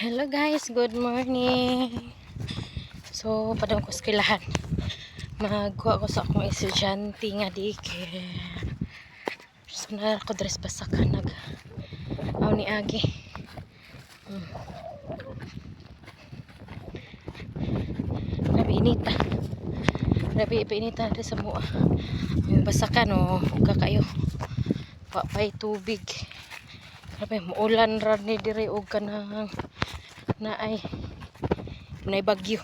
Hello guys, good morning. So, padong ko eskwelahan. Magkuha ko sa akong estudyante nga daycare. So, na ako dress basakan nag aw ni agi. Grabe inita. Grabe inita rin sa mua. Yung basakan o kakayo. Papay tubig. Grabe muulan ra ni diri og kanang naay bagyo.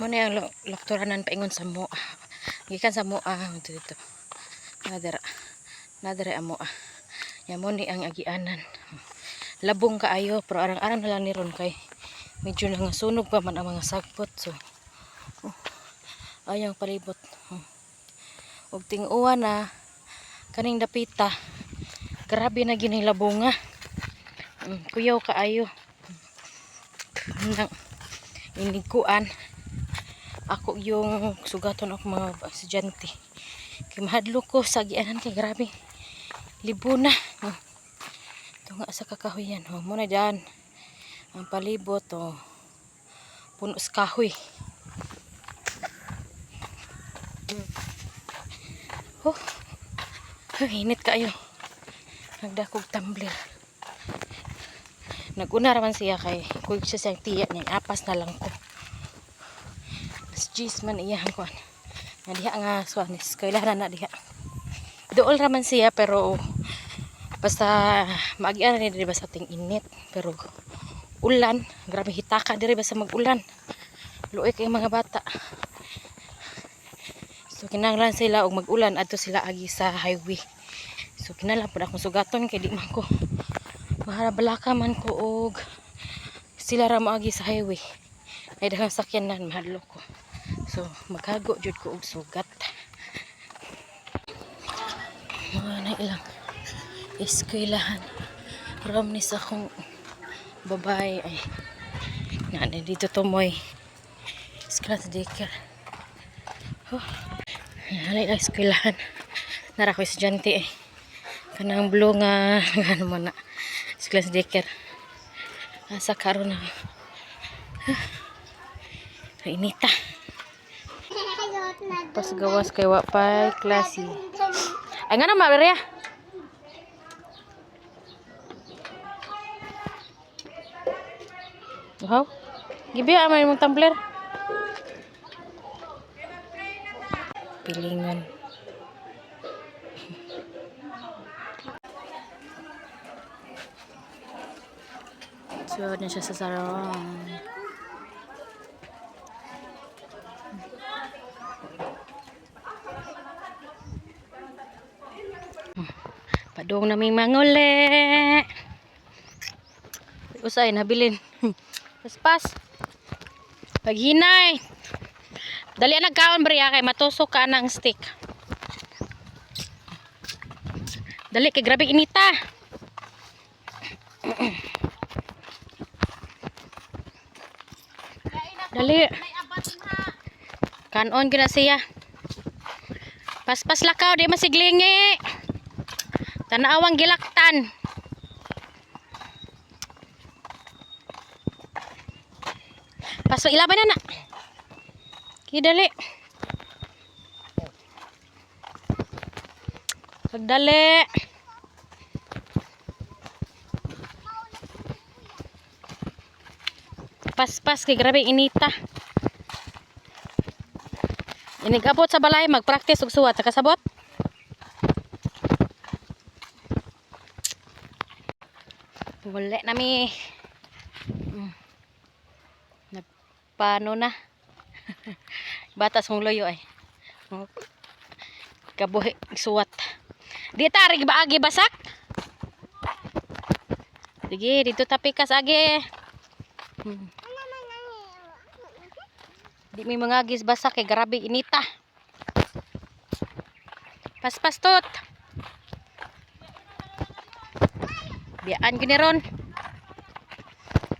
Muna yung lokturanan paingon sa mua. Gikan sa mua dito. Nadara amo. Yan mo ni ang agianan. Labong kaayo pero arang-arang na lang ni ron kay medyo nangasunog pa man ang mga sagpot. So ayang palibot. Og ting-uwa na kaning dapita. Grabe na gining labonga. Kuyaw kaayo. Nang iniguan ako yung sugaton ako mga estudyante. Kay mahadlo ko sa agianan kay grabe. Libo na. Ito nga sa kakahuyan. Muna dyan. Ang palibot. Puno sa kahoy. Init kayo. Nagdakog tumbler. Naguna raman siya kay kuig siya siyang tiya niya. Apas na lang ko. Mas jeez man iyahan ko. Nga diha nga swanis. Kailangan na diha. Dool raman siya pero basta maagian na diri ba sa ting init. Pero ulan. Grabe hitaka diri ba sa mag-ulan. Luoy kay mga bata. So kinahanglan sila og mag-ulan adto sila agi sa highway. So kinahanglan pud akong sugaton kay di man ko maharabalaka man ko og sila ra moagi sa highway. Ay daghang sakyanan mahadlo ko. So maghago jud ko og sugat. Mga na ilang eskwelahan. Ram ni sa akong babae ay na dito tumoy. Eskwelahan sa daycare. Halay na eskwelahan. Nara ko estudyante kanang blue nga ano man na eskwelahan sa daycare. Asa karon na. Inita. Pas gawas kay wapay klase. Ay nga na maberia. Wow. Gibi amay mong tumbler. Pilingan. So, na siya sa sarong. Padung na may manguli. Usay, nabilin. Paspas. Paghinay. Dali ang nagkaon bariya kay matusok ka ng stick. Dali kay grabe inita. Dali. Kanon gina siya. Paspas lakaw di masiglingi. Tanawang gilaktan. Paso ilaban na na. Kidali. Pagdali. Paspas kay grabe inita. Inigabot sa balay magpractice og suwat sa kasabot. Wala nami. Nagpano na. Batas mong loyo ay. Kabuhi suwat. Di ta rig baagi basak. Sige, dito tapikas agi. Di may mga gis basak kay grabe inita. Paspas tot. Biyaan gini ron.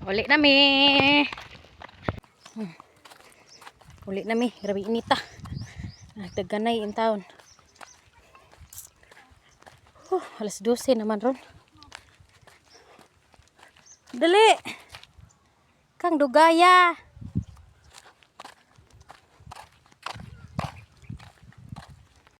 Uli nami. Uli nami, grabe inita. Nagtaganay in town. Alas 12 naman ron. Dali. Kang dugaya.